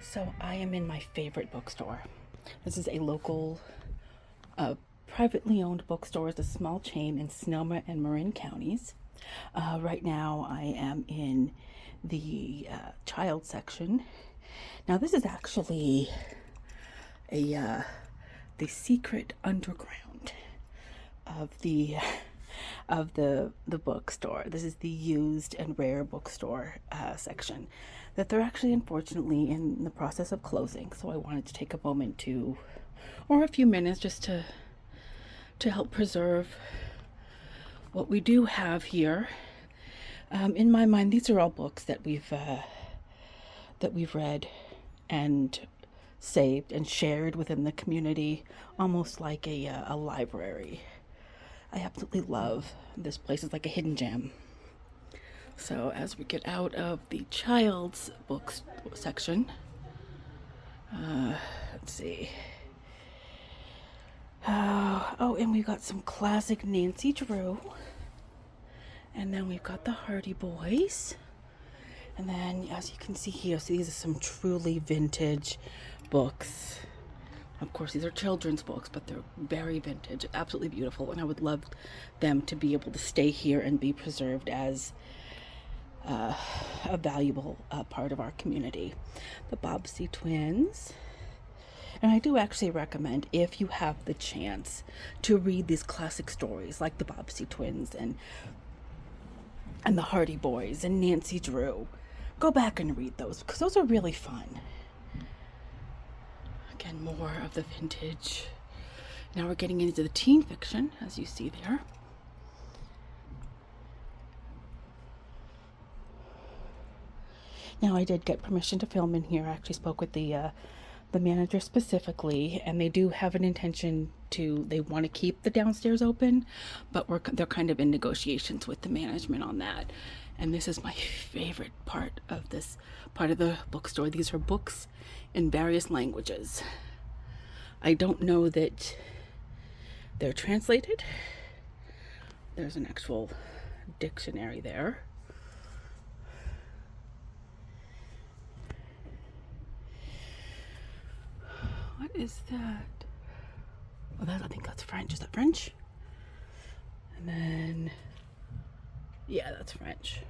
So I am in my favorite bookstore. This is a local, privately owned bookstore. It's a small chain in Sonoma and Marin counties. Right now I am in the child section. Now this is actually the secret underground of the bookstore. This is the used and rare bookstore section that they're actually unfortunately in the process of closing. So I wanted to take a moment to, or a few minutes, just to help preserve what we do have here. In my mind, these are all books that we've read and saved and shared within the community, almost like a library. I absolutely love this place. It's like a hidden gem. So as we get out of the child's books section, let's see. Oh, and we've got some classic Nancy Drew. And then we've got the Hardy Boys. And then, as you can see here, so these are some truly vintage books. Of course, these are children's books, but they're very vintage, absolutely beautiful. And I would love them to be able to stay here and be preserved as a valuable part of our community. The Bobbsey twins. And I do actually recommend, if you have the chance, to read these classic stories like the Bobbsey twins and the Hardy Boys and Nancy Drew. Go back and read those because those are really fun. Again, more of the vintage. Now we're getting into the teen fiction, as you see there. Now I did get permission to film in here. I actually spoke with the manager specifically, and they do have an intention to, they want to keep the downstairs open, but they're kind of in negotiations with the management on that. And this is my favorite part of this part of the bookstore. These are books in various languages. I don't know that they're translated. There's an actual dictionary there. What is that? Oh, I think that's French. Is that French? And then, yeah, that's French.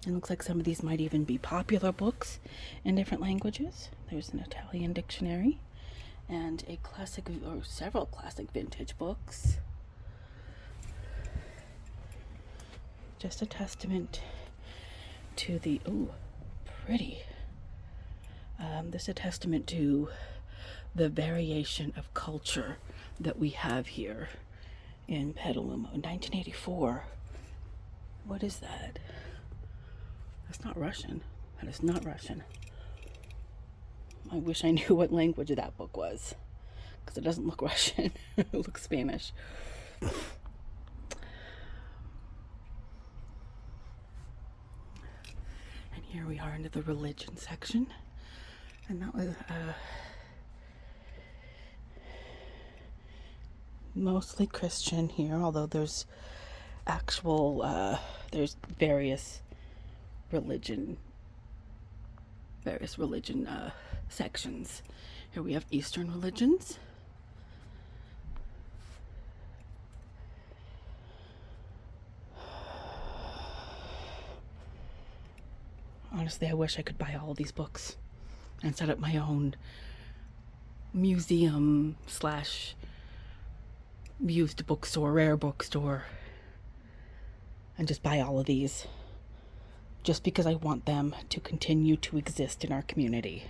It looks like some of these might even be popular books in different languages. There's an Italian dictionary and a classic, or several classic vintage books. Just a testament to the, ooh, pretty. This is a testament to the variation of culture that we have here in Petaluma. 1984. What is that? That's not Russian. That is not Russian. I wish I knew what language that book was, because it doesn't look Russian. It looks Spanish. And here we are into the religion section. And that was mostly Christian here, although there's there's various religion sections. Here we have Eastern religions. Honestly, I wish I could buy all of these books and set up my own museum / used bookstore, rare bookstore, and just buy all of these, just because I want them to continue to exist in our community.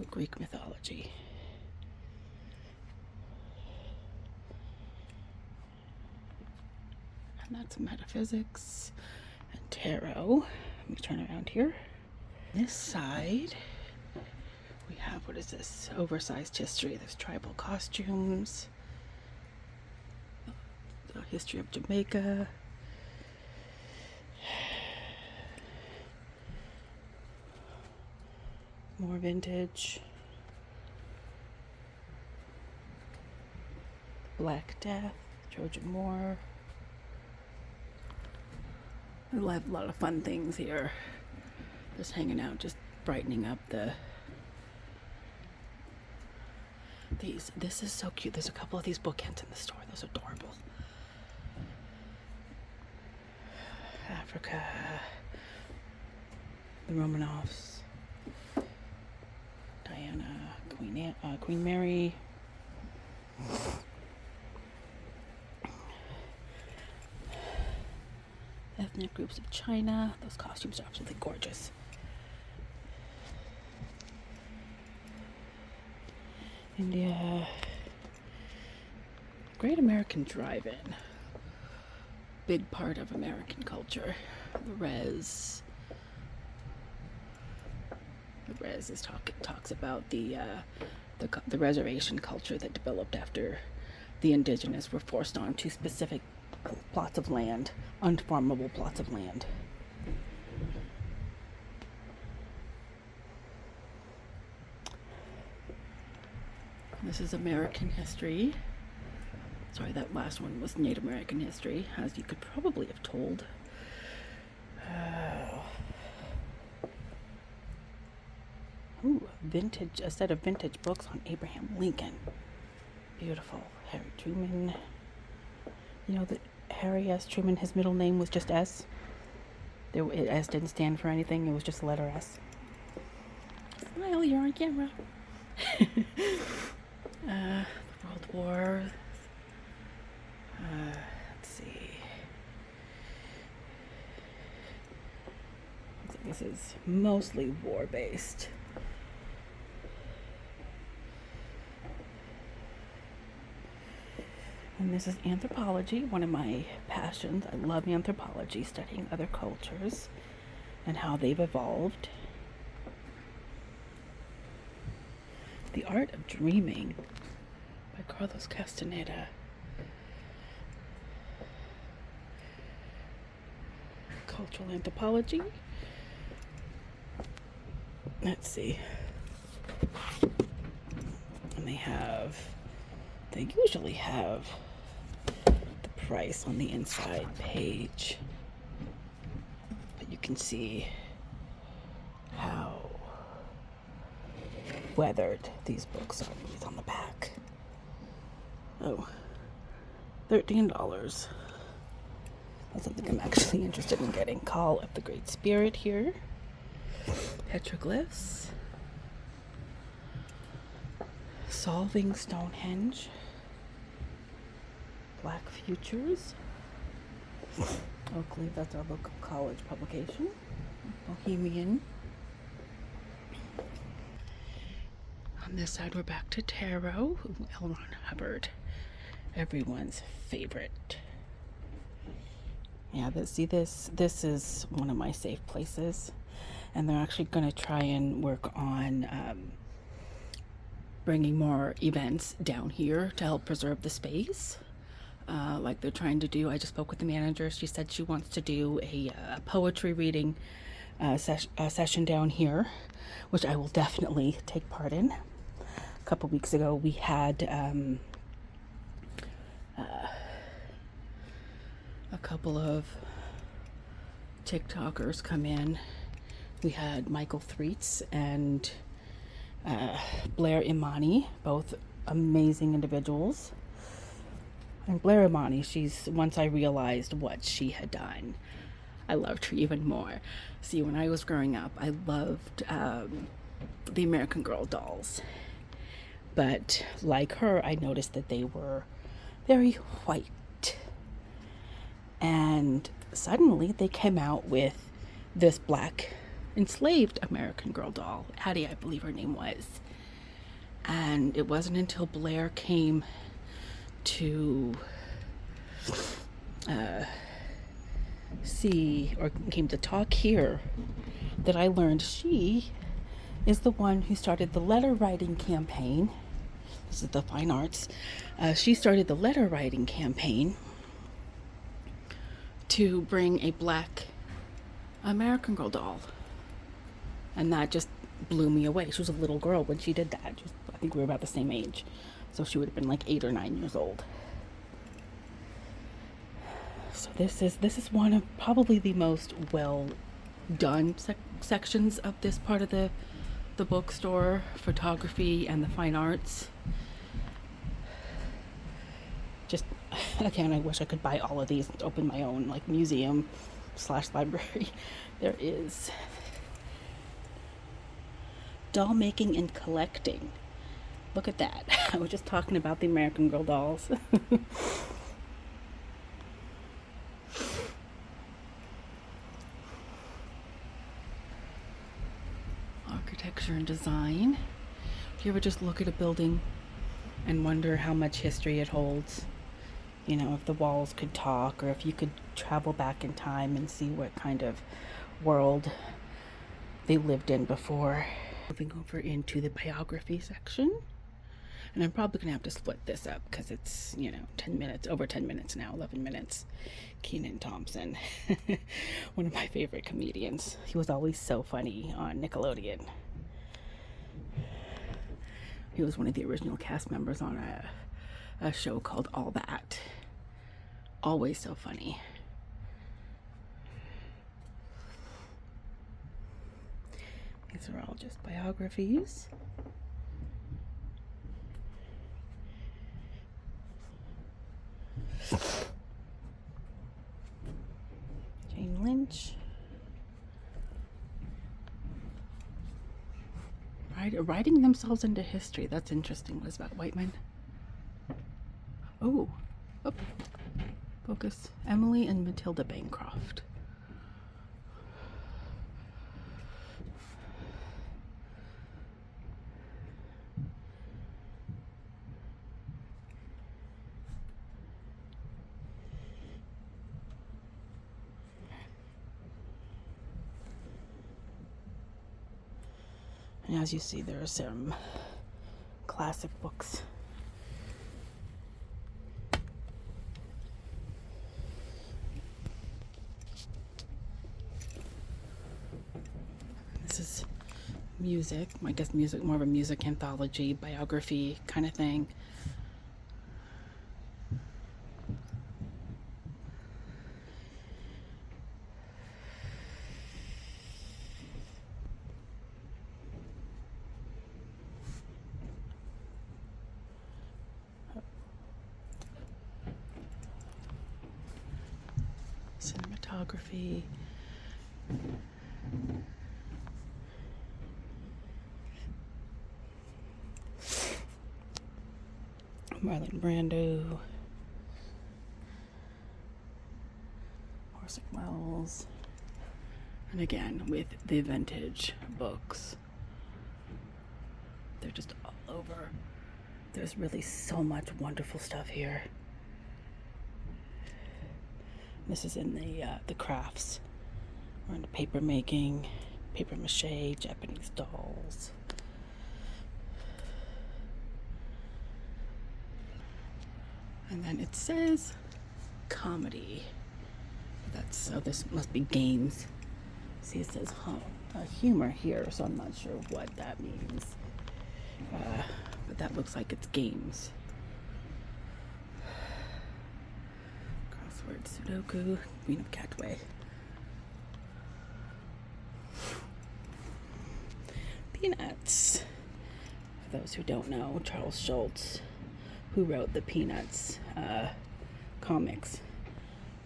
Greek mythology. And that's metaphysics and tarot. Let me turn around here. This side, we have, what is this? Oversized history. There's tribal costumes, the history of Jamaica, more vintage. Black Death, Trojan War. We have a lot of fun things here. Just hanging out, just brightening up these. This is so cute. There's a couple of these bookends in the store. Those are adorable. Africa, the Romanovs, Diana, Queen Mary. Ethnic groups of China. Those costumes are absolutely gorgeous. India. Great American Drive-In. Big part of American culture. The Res talks about the reservation culture that developed after the indigenous were forced onto specific plots of land, unfarmable plots of land. This is American history. Sorry, that last one was Native American history, as you could probably have told. A set of vintage books on Abraham Lincoln. Beautiful. Harry Truman. You know that Harry S. Truman, his middle name was just S. S didn't stand for anything. It was just the letter S. Smile, you're on camera. The World War. Let's see. This is mostly war-based. And this is anthropology, one of my passions. I love anthropology, studying other cultures and how they've evolved. The Art of Dreaming by Carlos Castaneda. Cultural anthropology. Let's see. And they usually have the price on the inside page. But you can see how weathered these books are. It's on the back. Oh, $13. That's something I'm actually interested in getting. Call of the Great Spirit here. Petroglyphs. Solving Stonehenge. Black Futures. Oakley, that's our local college publication. Bohemian. On this side, we're back to tarot. L. Ron Hubbard, everyone's favorite. Yeah, this is one of my safe places, and they're actually going to try and work on bringing more events down here to help preserve the space. Like they're trying to do. I just spoke with the manager. She said she wants to do a poetry reading session down here, which I will definitely take part in. A couple weeks ago, we had a couple of TikTokers come in. We had Michael Threets and Blair Imani, both amazing individuals. And Blair Imani, once I realized what she had done, I loved her even more. See, when I was growing up, I loved the American Girl dolls. But like her, I noticed that they were very white. And suddenly they came out with this black enslaved American Girl doll. Addie, I believe her name was. And it wasn't until Blair came to see or came to talk here that I learned she is the one who started the letter writing campaign. This is the fine arts. She started the letter writing campaign to bring a black American Girl doll. And that just blew me away. She was a little girl when she did that. I think we were about the same age. So she would have been like 8 or 9 years old. So this is one of probably the most well done sections of this part of the bookstore, photography and the fine arts. Just again, I wish I could buy all of these and open my own like museum / library. There is doll making and collecting. Look at that. I was just talking about the American Girl dolls. Architecture and design. If you ever just look at a building and wonder how much history it holds, you know, if the walls could talk, or if you could travel back in time and see what kind of world they lived in before. Moving over into the biography section. And I'm probably gonna have to split this up because it's, you know, 10 minutes, over 10 minutes now, 11 minutes. Kenan Thompson, one of my favorite comedians. He was always so funny on Nickelodeon. He was one of the original cast members on a show called All That. Always so funny. These are all just biographies. Jane Lynch. Writing themselves into history. That's interesting. What is that, Whiteman? Oh. Focus. Emily and Matilda Bancroft. And as you see, there are some classic books. This is music. I guess music, more of a music anthology, biography kind of thing. Cinematography. Marlon Brando. Orson Welles. And again, with the vintage books. They're just all over. There's really so much wonderful stuff here. This is in the crafts. We're into paper making, paper mache, Japanese dolls. And then it says comedy. So this must be games. See, it says humor here, so I'm not sure what that means. But that looks like it's games. Crossword, Sudoku, Queen of Catway. Peanuts. For those who don't know, Charles Schulz, who wrote the Peanuts comics,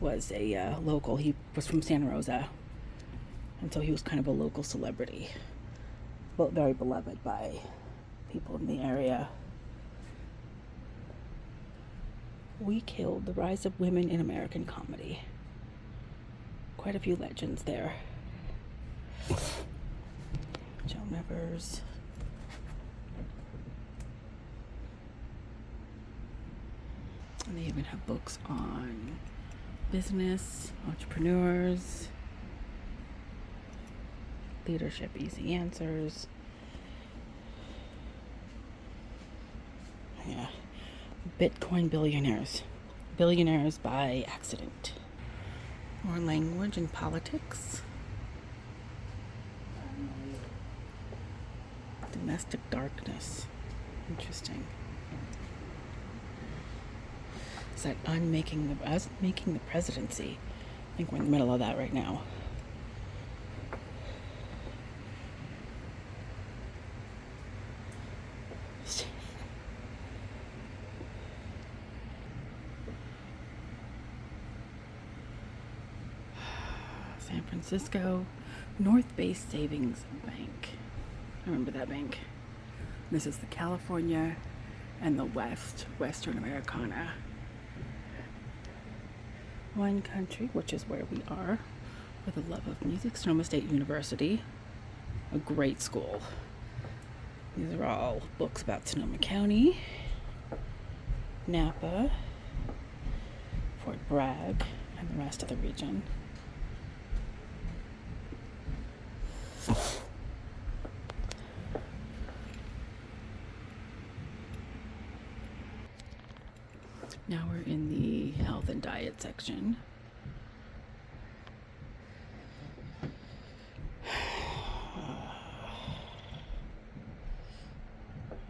was a local. He was from Santa Rosa, and so he was kind of a local celebrity, but very beloved by people in the area. We Killed: The Rise of Women in American Comedy. Quite a few legends there. Joan Rivers. And they even have books on business, entrepreneurs, leadership, easy answers. Yeah. Bitcoin billionaires. Billionaires by accident. More language and politics. Domestic darkness. Interesting. Is that us making the presidency. I think we're in the middle of that right now. San Francisco North Bay Savings Bank. I remember that bank. This is the California and the Western Americana. One country, which is where we are, for the love of music. Sonoma State University, a great school. These are all books about Sonoma County, Napa, Fort Bragg, and the rest of the region. Now we're in the health and diet section.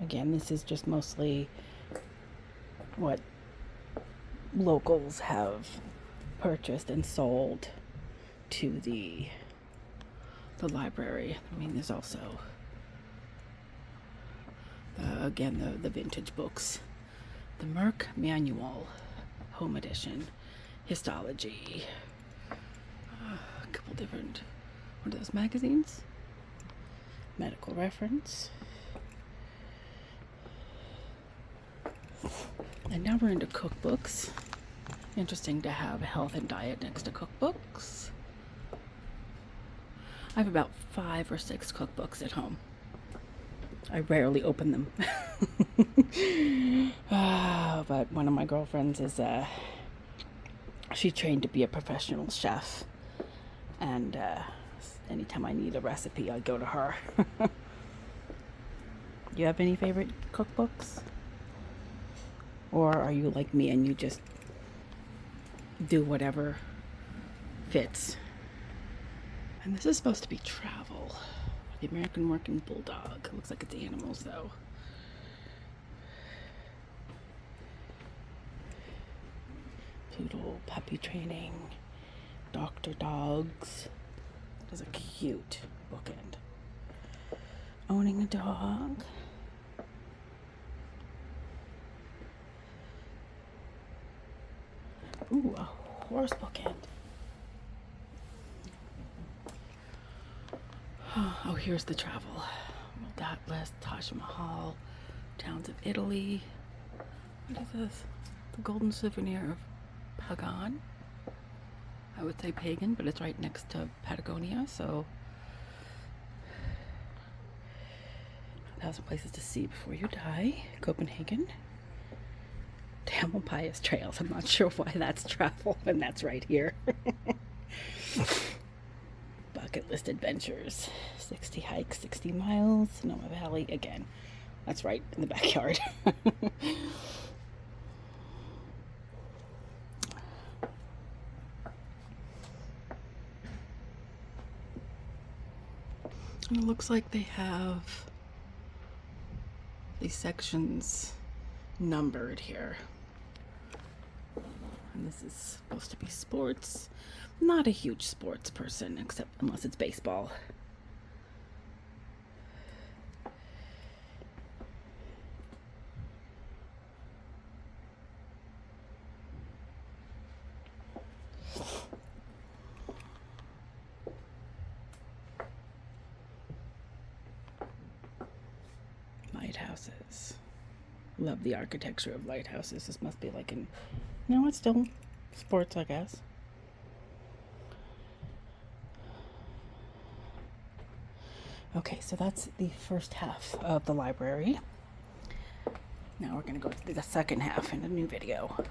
Again, this is just mostly what locals have purchased and sold to the library. I mean, there's also the vintage books. The Merck Manual, Home Edition, Histology, a couple different, what are those magazines? Medical Reference. And now we're into cookbooks. Interesting to have health and diet next to cookbooks. I have about 5 or 6 cookbooks at home. I rarely open them. But one of my girlfriends is, she trained to be a professional chef. And anytime I need a recipe, I go to her. You have any favorite cookbooks? Or are you like me and you just do whatever fits? And this is supposed to be travel. The American Working Bulldog. Looks like it's animals though. Poodle puppy training. Dr. Dogs. That is a cute bookend. Owning a dog. Ooh, a horse bookend. Oh, here's the travel. World Atlas, Taj Mahal, towns of Italy. What is this? The Golden Souvenir of Pagan. I would say pagan, but it's right next to Patagonia, so 1,000 places to see before you die. Copenhagen. Tamalpais trails. I'm not sure why that's travel, and that's right here. Bucket list adventures. 60 hikes, 60 miles. Sonoma Valley. Again, that's right in the backyard. And it looks like they have these sections numbered here. And this is supposed to be sports. Not a huge sports person, except unless it's baseball. Lighthouses. Love the architecture of lighthouses. This must be like it's still sports, I guess. Okay, so that's the first half of the library. Now we're going to go to the second half in a new video.